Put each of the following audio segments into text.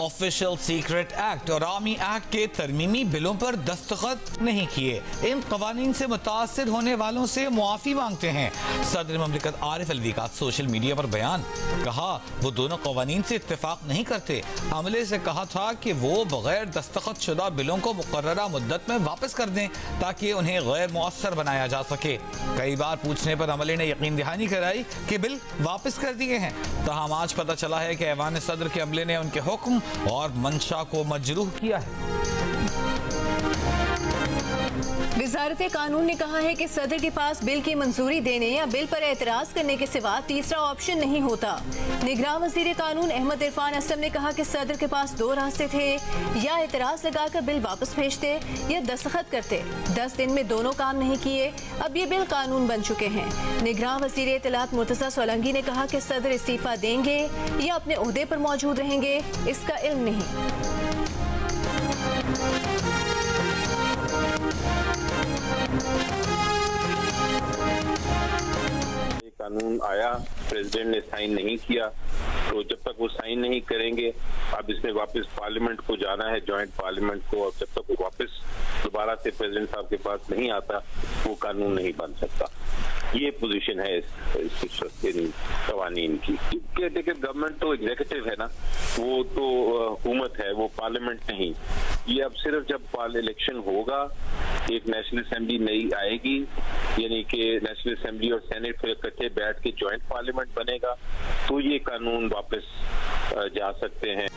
Official secret act और army act के तरमीमी बिलों पर दस्तखत नहीं किए। इन कवानीन से मुतासिर होने वालों से मुआफ़ी मांगते हैं। सदर ममलिकत आरिफ अलवी का सोशल मीडिया पर बयान, कहा वो दोनों कवानीन से इत्तेफाक नहीं करते। अमले से कहा था कि वो बगैर दस्तखत शुदा बिलों को मुकर्ररा मुद्दत में वापस कर दें ताकि उन्हें गैर मुअस्सर बनाया जा सके। कई बार पूछने पर अमले ने यकीन दहानी कराई कि बिल वापस कर दिए हैं। तहम आज पता चला है कि ऐवान सदर के अमले ने उनके हुक्म और मंशा को मजरूह किया है। वज़ारत कानून ने कहा है कि सदर के पास बिल की मंजूरी देने या बिल पर एतराज़ करने के सिवा तीसरा ऑप्शन नहीं होता। निगरान वज़ीर कानून अहमद इरफान असलम ने कहा कि सदर के पास दो रास्ते थे, या एतराज़ लगाकर बिल वापस भेजते या दस्तखत करते। 10 दिन में दोनों काम नहीं किए, अब ये बिल कानून बन चुके हैं। निगरान वज़ीर इत्तलात मुर्तज़ा सोलंकी ने कहा कि सदर इस्तीफ़ा देंगे या अपने ओहदे पर मौजूद रहेंगे, इसका इल्म नहीं। कानून आया, प्रेसिडेंट ने साइन नहीं किया, तो जब तक वो साइन नहीं करेंगे, अब इसमें वापस पार्लियामेंट को जाना है, जॉइंट पार्लियामेंट को, और जब तक वो वापस दोबारा से प्रेसिडेंट साहब के पास नहीं आता, वो कानून नहीं बन सकता। ये पोजीशन है इन कवानीन की। देखिए, गवर्नमेंट तो एग्जीक्यूटिव है ना, वो तो हुकूमत है, वो पार्लियामेंट नहीं। ये अब सिर्फ जब इलेक्शन होगा, एक नेशनल असेंबली नई आएगी, यानी कि नेशनल असेंबली और सेनेट फिर इकट्ठे बैठ के जॉइंट पार्लियामेंट बनेगा, तो ये कानून वापस जा सकते हैं।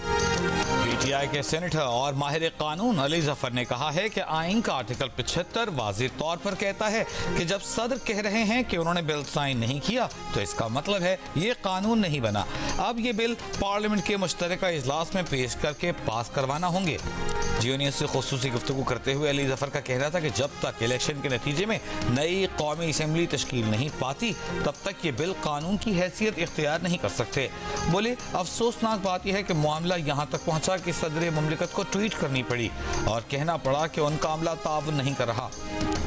पीटीआई के सेनेटर और माहिर कानून अली जफर ने कहा है कि आइन का आर्टिकल 75 वाज़ेह तौर पर कहता है कि जब सदर कह रहे हैं कि उन्होंने बिल साइन नहीं किया, तो इसका मतलब है ये कानून नहीं बना। अब ये बिल पार्लियामेंट के मुश्तरका इजलास में पेश करके पास करवाना होंगे। जियो न्यूज़ से खुसूसी गुफ्तगू करते हुए अली जफर का कहना था कि जब तक इलेक्शन के नतीजे में नई कौमी असम्बली तश्कील नहीं पाती, तब तक ये बिल कानून की हैसियत इख्तियार नहीं कर सकते। बोले, अफसोसनाक बात यह है कि मामला यहाँ तक पहुँचा कि सदर मुमलिकत को ट्वीट करनी पड़ी और कहना पड़ा कि उनका अमला ताउन नहीं कर रहा।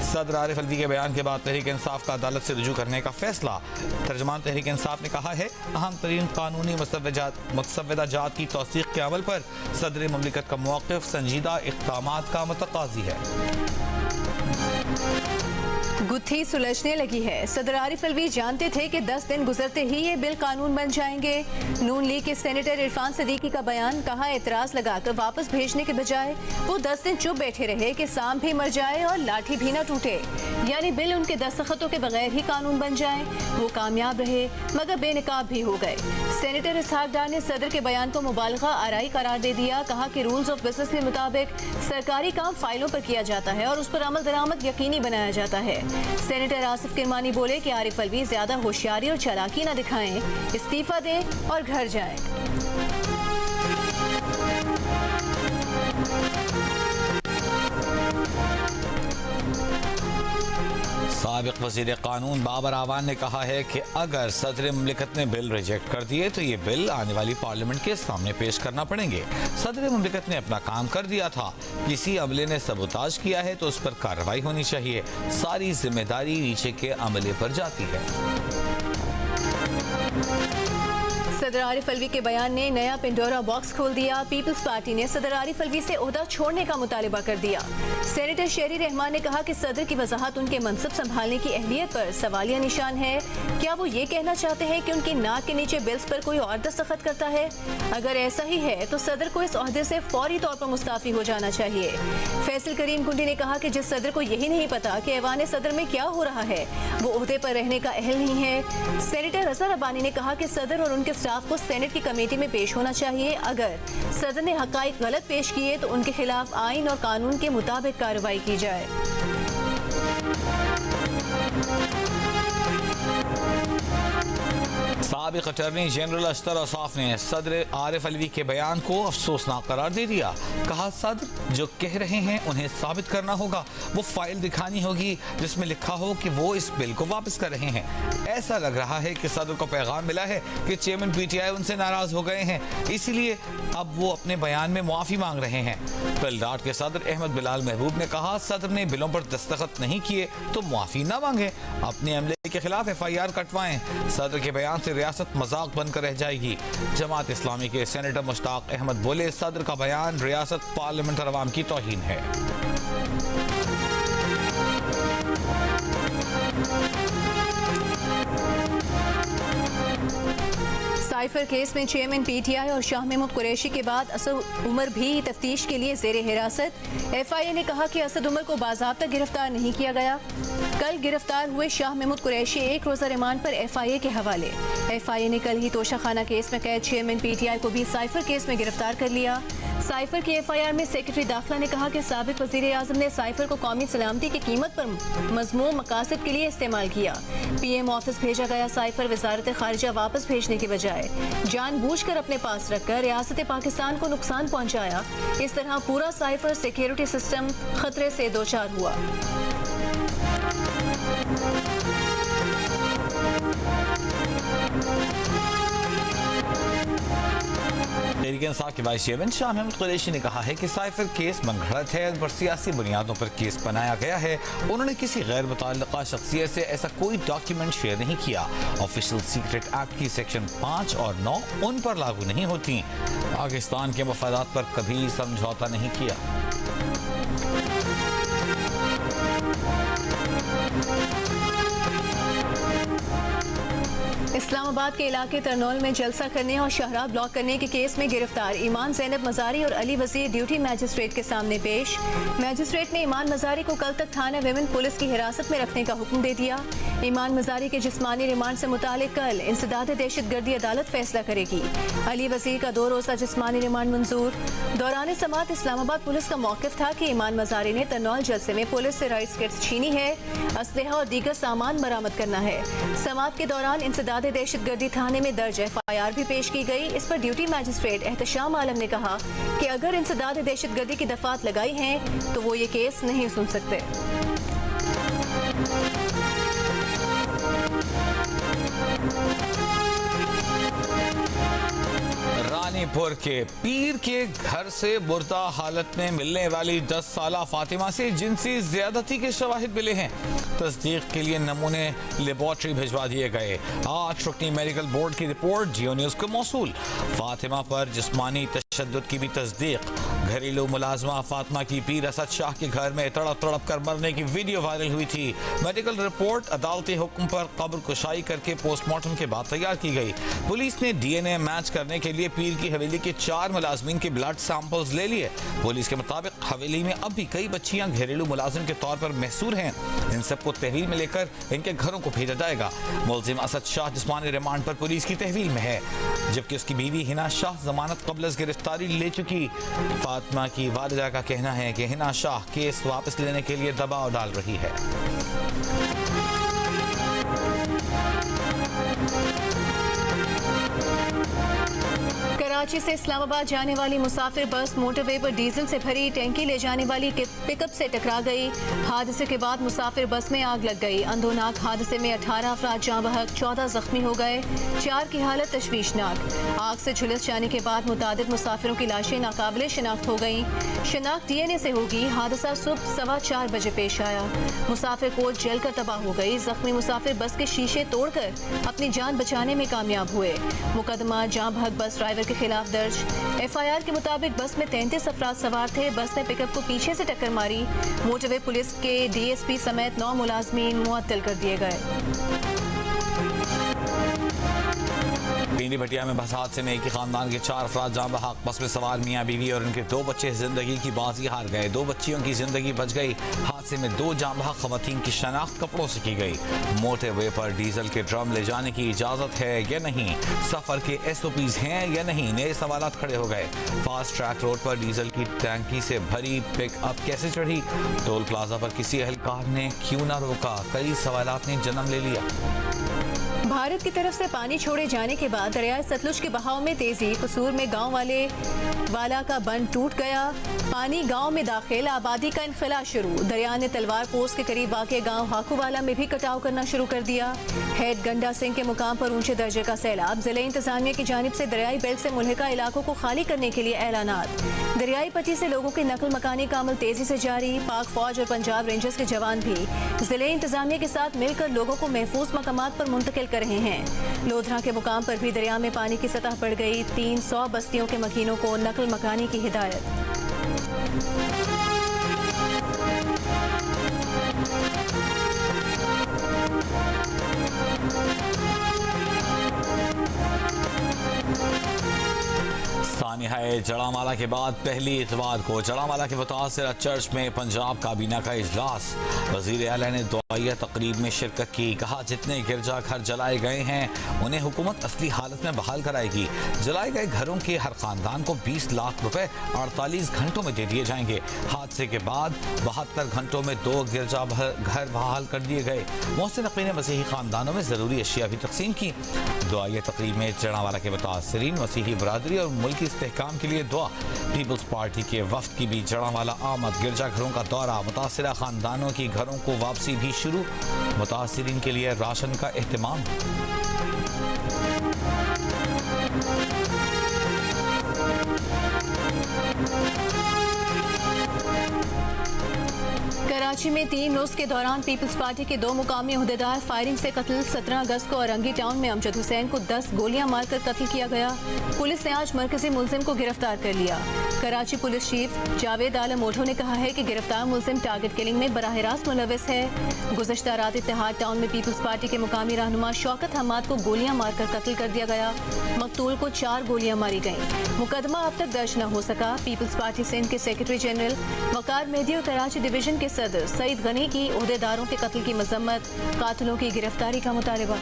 सदर आरिफ अलवी के बयान के बाद तहरीक इंसाफ का अदालत से रुजू करने का फैसला। तर्जमान तहरीक इंसाफ ने कहा है, अहम तरीन कानूनी मुसव्वदा जात की तौसीक़ के अमल पर सदर मुमलिकत का मौक़िफ़ संजीदा इक़दामात का मुतक़ाज़ी है। गुत्थी सुलझने लगी है। सदर आरिफ अलवी जानते थे कि 10 दिन गुजरते ही ये बिल कानून बन जाएंगे। नून लीग के सेनेटर इरफान सदीकी का बयान, कहा एतराज लगाकर वापस भेजने के बजाय वो 10 दिन चुप बैठे रहे कि सांप भी मर जाए और लाठी भी न टूटे, यानी बिल उनके दस्तखतों के बगैर ही कानून बन जाए। वो कामयाब रहे मगर बेनकाब भी हो गए। सेनेटर इसहाक डार ने सदर के बयान को मुबालगा आराई करार दे दिया। कहा कि रूल्स ऑफ बिजनेस के मुताबिक सरकारी काम फाइलों पर किया जाता है और उस पर अमल दरामद यकीनी बनाया जाता है। सेनेटर आसिफ किरमानी बोले कि आरिफ अलवी ज्यादा होशियारी और चालाकी न दिखाएं, इस्तीफा दें और घर जाएं। साबिक वज़ीर कानून बाबर आवान ने कहा है कि अगर सदर मुमलिकत ने बिल रिजेक्ट कर दिए तो ये बिल आने वाली पार्लियामेंट के सामने पेश करना पड़ेंगे। सदर मुमलिकत ने अपना काम कर दिया था, किसी अमले ने सबूताज किया है तो उस पर कार्रवाई होनी चाहिए। सारी जिम्मेदारी नीचे के अमले पर जाती है। सदर आरिफ अलवी के बयान ने नया पिंडोरा बॉक्स खोल दिया। पीपल्स पार्टी ने सदर आरिफ अलवी से ओहदा छोड़ने का मुतालिबा कर दिया। सेनेटर शेरी रहमान ने कहा कि सदर की वजाहत उनके मनसब संभालने की अहलियत पर सवालिया निशान है। क्या वो ये कहना चाहते हैं कि उनकी नाक के नीचे बिल्स पर कोई और दस्तखत करता है? अगर ऐसा ही है तो सदर को इस ओहदे से फौरी तौर पर मुस्ताफी हो जाना चाहिए। फैसल करीम कुंडी ने कहा कि जिस सदर को यही नहीं पता कि ऐवान सदर में क्या हो रहा है, वो ओहदे पर रहने का अहल नहीं है। सेनेटर रज़ा रब्बानी ने कहा कि सदर और उनके स्टाफ को सेनेट की कमेटी में पेश होना चाहिए। अगर सदर ने हकाइक गलत पेश किए तो उनके खिलाफ आइन और कानून के मुताबिक कार्रवाई की जाए। साबिक अटॉर्नी जनरल अशतर औसाफ ने सदर आरिफ अलवी के बयान को अफसोसनाक करार दे दिया। कहा, सदर जो कह रहे हैं उन्हें साबित करना होगा। वो फाइल दिखानी होगी जिसमें लिखा हो कि वो इस बिल को वापस कर रहे हैं। ऐसा लग रहा है कि सदर को पैगाम मिला है कि चेयरमैन पीटीआई उनसे नाराज हो गए हैं, इसलिए अब वो अपने बयान में मुआफ़ी मांग रहे हैं। पिलडाट के सदर अहमद बिलाल महबूब ने कहा, सदर ने बिलों पर दस्तखत नहीं किए तो मुआफ़ी न मांगे, अपने अमले के खिलाफ FIR कटवाएं। सदर के बयान से रियासत रियासत मजाक बनकर रह जाएगी। जमात इस्लामी के सेनेटर मुश्ताक अहमद बोले, सदर का बयान रियासत, पार्लियामेंट और अवाम की तौहीन है। साइफर केस में चेयरमैन पीटीआई और शाह महमूद कुरैशी के बाद असद उमर भी तफ्तीश के लिए जेर हिरासत। एफआईए ने कहा कि असद उमर को बाज़ाब्ता गिरफ्तार नहीं किया गया। कल गिरफ्तार हुए शाह महमूद कुरैशी एक रोजा रिमांड पर एफआईए के हवाले। एफआईए ने कल ही तोशाखाना केस में कैद चेयरमैन पीटीआई को भी साइफर केस में गिरफ्तार कर लिया। साइफर की एफआईआर में सेक्रेटरी दाखिला ने कहा कि साबिक वज़ीर आज़म ने साइफर को कौमी सलामती की कीमत पर मज़मूम मकासद के लिए इस्तेमाल किया। पीएम ऑफिस भेजा गया साइफर वजारत खारिजा वापस भेजने की बजाय जानबूझकर अपने पास रखकर रियासत पाकिस्तान को नुकसान पहुंचाया। इस तरह पूरा साइफर सिक्योरिटी सिस्टम खतरे से दोचार हुआ। तहरीक-ए-इंसाफ के वाइस चेयरमैन शाह महमूद कुरैशी ने कहा है कि साइफर केस मनगढ़ंत है और सियासी बुनियादों पर केस बनाया गया है। उन्होंने किसी गैर मुतल्लिका शख्सियत से ऐसा कोई डॉक्यूमेंट शेयर नहीं किया। ऑफिशियल सीक्रेट एक्ट की सेक्शन 5 और 9 उन पर लागू नहीं होती। पाकिस्तान के मफादात पर कभी समझौता नहीं किया। इस्लामाबाद के इलाके तरनौल में जलसा करने और शहरा ब्लॉक करने के केस में गिरफ्तार ईमान ज़ैनब मज़ारी और अली वज़ीर ड्यूटी मैजिस्ट्रेट के सामने पेश। मैजिस्ट्रेट ने ईमान मज़ारी को कल तक थाना विमेन पुलिस की हिरासत में रखने का हुक्म दे दिया। ईमान मज़ारी के जिस्मानी रिमांड से मुतालिक कल इंसदाद दहशतगर्दी अदालत फैसला करेगी। अली वज़ीर का 2 रोज़ा जिस्मानी रिमांड मंजूर। दौरान समात इस्लामाबाद पुलिस का मौक़िफ़ था कि ईमान मज़ारी ने तरनौल जलसे में पुलिस से राइस किट्स छीनी है, असलहा और दीगर सामान बरामद करना है। समात के दौरान इंसदाद दहशतगर्दी थाने में दर्ज एफआईआर भी पेश की गई। इस पर ड्यूटी मैजिस्ट्रेट एहतशाम आलम ने कहा कि अगर इंसदाद दहशतगर्दी की दफात लगाई हैं तो वो ये केस नहीं सुन सकते। रानीपुर के पीर के घर से मुर्दा हालत में मिलने वाली 10 साला फातिमा से जिनसी ज्यादती के शवाहिद मिले हैं। तस्दीक के लिए नमूने लेबोरेटरी भिजवा दिए गए। आज रुकनी मेडिकल बोर्ड की रिपोर्ट जियो न्यूज को मौसूल। फातिमा पर जिस्मानी तशद्दुद की भी तस्दीक। घरेलू मुलाजमा फातिमा की पीर असद शाह के घर में तड़प तड़प कर मरने की वीडियो वायरल हुई थी। मेडिकल रिपोर्ट अदालती हुक्म पर कब्र कुशाई करके पोस्टमार्टम के बाद तैयार की गई। पुलिस ने डीएनए मैच करने के लिए पीर की हवेली के 4 मुलाजमीन के ब्लड सैंपल्स ले लिए। पुलिस के मुताबिक हवेली में अब भी कई बच्चियां घरेलू मुलाजिम के तौर पर महसूर हैं। इन सबको तहवील में लेकर इनके घरों को भेजा जाएगा। मुलजिम असद शाह जिस्मानी रिमांड पर पुलिस की तहवील में है, जबकि उसकी बीवी हिना शाह जमानत कबल गिरफ्तारी ले चुकी। फातिमा की वालिदा का कहना है कि हिना शाह केस वापस लेने के लिए दबाव डाल रही है। कराची से इस्लामाबाद जाने वाली मुसाफिर बस मोटरवे पर डीजल से भरी टैंकी ले जाने वाली पिकअप से टकरा गई। हादसे के बाद मुसाफिर बस में आग लग गई। अंधोनाक हादसे में 18 अफराद जाँ बहक, 14 जख्मी हो गए। 4 की हालत तशवीशनाक। आग से झुलस जाने के बाद मुतादिद मुसाफिरों की लाशें नाकाबिले शिनाख्त हो गई। शिनाख्त डीएनए से होगी। हादसा सुबह 4:15 बजे पेश आया। मुसाफिर कोच जलकर तबाह हो गई। जख्मी मुसाफिर बस के शीशे तोड़कर अपनी जान बचाने में कामयाब हुए। मुकदमा जाँ बहक बस ड्राइवर के खिलाफ दर्ज। एफआईआर के मुताबिक बस में 33 अफराद सवार थे। बस ने पिकअप को पीछे से टक्कर मारी। मोटरवे पुलिस के डीएसपी समेत 9 मुलाजमीन मुअत्तल कर दिए गए। पीली भटिया में बस हादसे में एक ही खानदान के 4 अफराद जाँ बहक। बस में सवार मियाँ बीवी और उनके 2 बच्चे जिंदगी की बाजी हार गए। 2 बच्चियों की जिंदगी बच गई। हादसे में 2 जाँ बहक खवातीन की शनाख्त कपड़ों से की गई। मोटरवे पर डीजल के ड्रम ले जाने की इजाजत है या नहीं, सफर के SOPs हैं या नहीं, नए सवालात खड़े हो गए। फास्ट ट्रैक रोड पर डीजल की टैंकी से भरी पिकअप कैसे चढ़ी? टोल प्लाजा पर किसी एहलकार ने क्यों ना रोका? कई सवालात ने जन्म ले लिया। भारत की तरफ से पानी छोड़े जाने के बाद दरियाए सतलुज के बहाव में तेजी। कसूर में गांव वाला का बंद टूट गया। पानी गांव में दाखिल, आबादी का इनखला शुरू। दरिया ने तलवार पोस्ट के करीब वाक़े गांव हाकूवाला में भी कटाव करना शुरू कर दिया। हेड गंडा सिंह के मुकाम पर ऊंचे दर्जे का सैलाब। जिले इंतजामिया की जानिब से दरियाई बेल्ट से मुल्हिका इलाकों को खाली करने के लिए ऐलानात। दरियाई पट्टी से लोगों की नकल मकानी का अमल तेजी से जारी। पाक फौज और पंजाब रेंजर्स के जवान भी जिले इंतजामिया के साथ मिलकर लोगों को महफूज मकामात पर मुंतकिल कर रहे हैं। लोधरा के मुकाम पर भी दरिया में पानी की सतह बढ़ गई। 300 बस्तियों के मकीनों को नकल मकानी की हिदायत। सानिहाए जड़ामाला के बाद पहली इतवार को जड़ामाला के मुतासिरा चर्च में पंजाब काबीना का इजलास। वजीर आला ने दुआया तकरीब में शिरकत की। कहा जितने गिरजा घर जलाए गए हैं उन्हें हुकूमत असली हालत में बहाल कराएगी। जलाए गए घरों के हर खानदान को 20 लाख रुपए 48 घंटों में दे दिए जाएंगे। हादसे के बाद 72 घंटों में 2 गिरजा घर बहाल कर दिए गए। मोहसिन नकवी ने मसीही खानदानों में जरूरी अशिया भी तकसीम की। दुआया तकरीब में जड़ामाला के मुतासिरीन मसीही बरादरी और मुल्की इस्तेहकाम के लिए दुआ। पीपल्स पार्टी के वफ्द की भी जड़ामाला आमद। गिरजा घरों का दौरा। मुतासिरा खानदानों की घरों को वापसी भी शुरू। मुतासिरीन के लिए राशन का एहतमाम। कराची में 3 रोज के दौरान पीपल्स पार्टी के 2 मुकामी अहदेदार फायरिंग से कत्ल। 17 अगस्त को औरंगी टाउन में अमजद हुसैन को 10 गोलियां मारकर कत्ल किया गया। पुलिस ने आज मरकजी मुलजिम को गिरफ्तार कर लिया। कराची पुलिस चीफ जावेद आलम ओढो ने कहा है कि गिरफ्तार मुलजिम टारगेट किलिंग में बराह रास्त मुलविस है। गुज़श्ता रात इत्तेहाद टाउन में पीपल्स पार्टी के मुकामी रहनुमा शौकत हमाद को गोलियां मारकर कत्ल कर दिया गया। मकतूल को 4 गोलियां मारी गईं। मुकदमा अब तक दर्ज न हो सका। पीपल्स पार्टी सिंध के सेक्रेटरी जनरल वकार मेहदी और कराची डिवीजन के सदर सईद गनी की ओहदेदारों के कत्ल की मजम्मत। कातिलों की गिरफ्तारी का मुतालबा।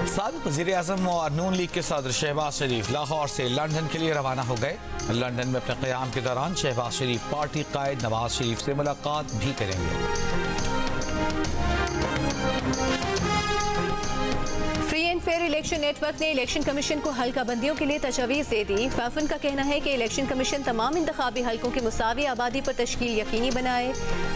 साबिक़ वज़ीर-ए-आज़म और नून लीग के सदर शहबाज शरीफ लाहौर से लंदन के लिए रवाना हो गए। लंदन में अपने क़याम के दौरान शहबाज शरीफ पार्टी कायद नवाज शरीफ से मुलाकात भी करेंगे। Free and fair election network ने इलेक्शन कमीशन को हल्का बंदियों के लिए तजवीज़ दे दी। फैफन का कहना है कि इलेक्शन कमीशन तमाम इंतखाबी हल्कों की मुसावी आबादी पर तश्कील यकीनी बनाए।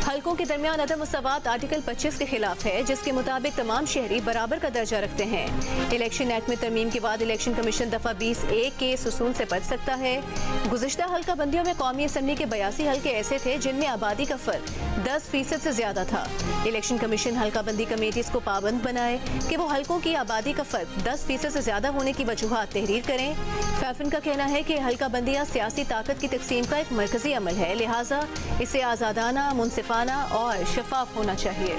हल्कों के दरमियान अदम मुसावात आर्टिकल 25 के खिलाफ है, जिसके मुताबिक तमाम शहरी बराबर का दर्जा रखते हैं। इलेक्शन एक्ट में तरमीम के बाद इलेक्शन कमीशन दफा 20(1) के इस उसूल से बच सकता है। गुज़श्ता हल्का बंदियों में कौमी असम्बली के 82 हल्के ऐसे थे जिनमें आबादी का फर्क 10% से ज्यादा था। इलेक्शन कमीशन हल्का बंदी कमेटीज को पाबंद बनाए कि वो हल्कों की आबादी का फर्क 10% से ज्यादा होने की वजूहात तहरीर करें। फैफन का कहना है कि हल्का बंदियाँ सियासी ताकत की तकसीम का एक मरकजी अमल है, लिहाजा इसे आज़ादाना, मुनसिफाना और शफाफ होना चाहिए।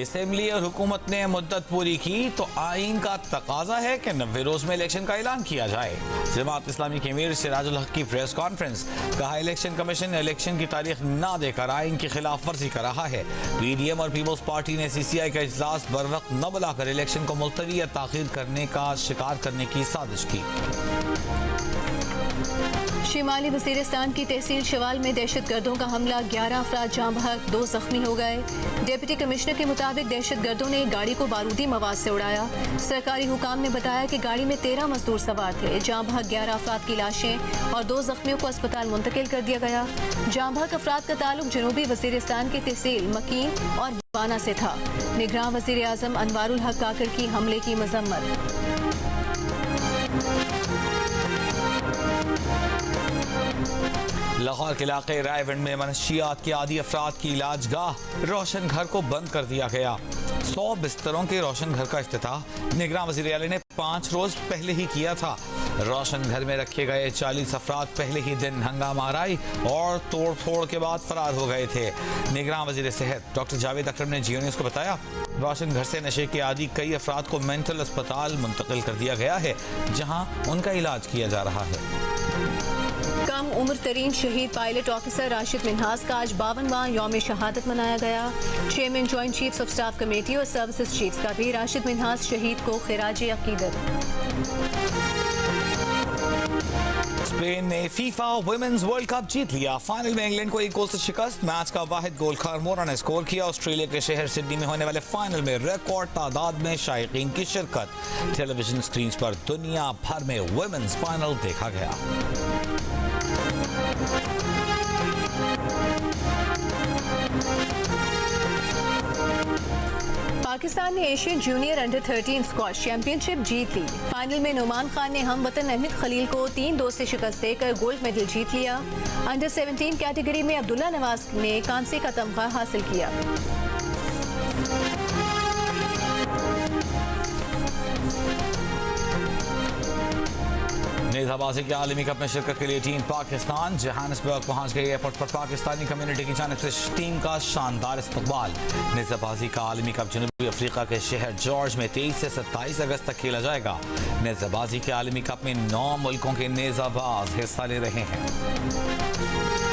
असेंबली और हुकूमत ने मुद्दत पूरी की तो आइन का तकाजा है कि 90 रोज में इलेक्शन का ऐलान किया जाए। जमात इस्लामी के अमीर सिराजुल हक की प्रेस कॉन्फ्रेंस। कहा इलेक्शन कमीशन इलेक्शन की तारीख ना देकर आइन की खिलाफ वर्जी कर रहा है। पीडीएम और पीपल्स पार्टी ने सीसीआई का इजलास बर वक्त न बुलाकर इलेक्शन को मुलतवी या ताखीर करने का शिकार करने की साजिश की। शिमाली वज़ीरिस्तान की तहसील शवाल में दहशतगर्दों का हमला। 11 अफराद जाँ बहक, 2 जख्मी हो गए। डिप्टी कमिश्नर के मुताबिक दहशतगर्दों ने गाड़ी को बारूदी मवाद से उड़ाया। सरकारी हुकाम ने बताया कि गाड़ी में 13 मजदूर सवार थे। जाँ बहक 11 अफराद की लाशें और 2 जख्मियों को अस्पताल मुंतकिल कर दिया गया। जाँ बहक अफराद का ताल्लुक जनूबी वज़ीरिस्तान की तहसील मकीन और वाना से था। निगरान वज़ीर आज़म अनवारुल हक काकर की हमले की मजम्मत। लाहौर के इलाके रायविंड में मनशियात के आदि अफराद की इलाजगाह रोशन घर को बंद कर दिया गया। 100 बिस्तरों के रोशन घर का इफ्तिताह निगरान वज़ीर आला ने 5 रोज पहले ही किया था। रोशन घर में रखे गए 40 अफराद पहले ही दिन हंगामा आराई और तोड़ फोड़ के बाद फरार हो गए थे। निगरान वज़ीर सेहत डॉक्टर जावेद अकरम ने जियो न्यूज़ को बताया रोशन घर से नशे के आदि कई अफराद को मेंटल अस्पताल मुंतकिल कर दिया गया है, जहाँ उनका इलाज किया जा रहा है। कम उम्र तरीन शहीद पायलट ऑफिसर राशिद मिन्हास का आज 52वां यौम शहादत मनाया गया। Chairman joint chiefs of staff committee और सर्विसेज चीफ्स का भी राशिद मिन्हास शहीद को खिराज अकीदत। स्पेन ने फीफा वुमेन्स वर्ल्ड कप जीत लिया। फाइनल में इंग्लैंड को 1 गोल से शिकस्त। मैच का वाहिद गोल खारमोरा ने स्कोर किया। ऑस्ट्रेलिया के शहर सिडनी में होने वाले फाइनल में रिकॉर्ड तादाद में शायकीन की शिरकत। टेलीविजन स्क्रीन पर दुनिया भर में वुमेन्स फाइनल देखा गया। पाकिस्तान ने Asian junior under 13 squash championship जीत ली। फाइनल में नुमान खान ने हमवतन अहमद खलील को 3-2 से शिकस्त देकर गोल्ड मेडल जीत लिया। अंडर 17 कैटेगरी में अब्दुल्ला नवाज ने कांसे का तमगा हासिल किया। नेजाबाजी के आलमी कप में शिरकत के लिए टीम पाकिस्तान जोहान्सबर्ग पहुंच गई। एयरपोर्ट पर पाकिस्तानी कम्युनिटी की जानिब से टीम का शानदार इस्तकबाल। नेजाबाजी का आलमी कप जनूबी अफ्रीका के शहर जॉर्ज में 23 से 27 अगस्त तक खेला जाएगा। नेजाबाजी के आलमी कप में 9 मुल्कों के नेजाबाज हिस्सा ले रहे हैं।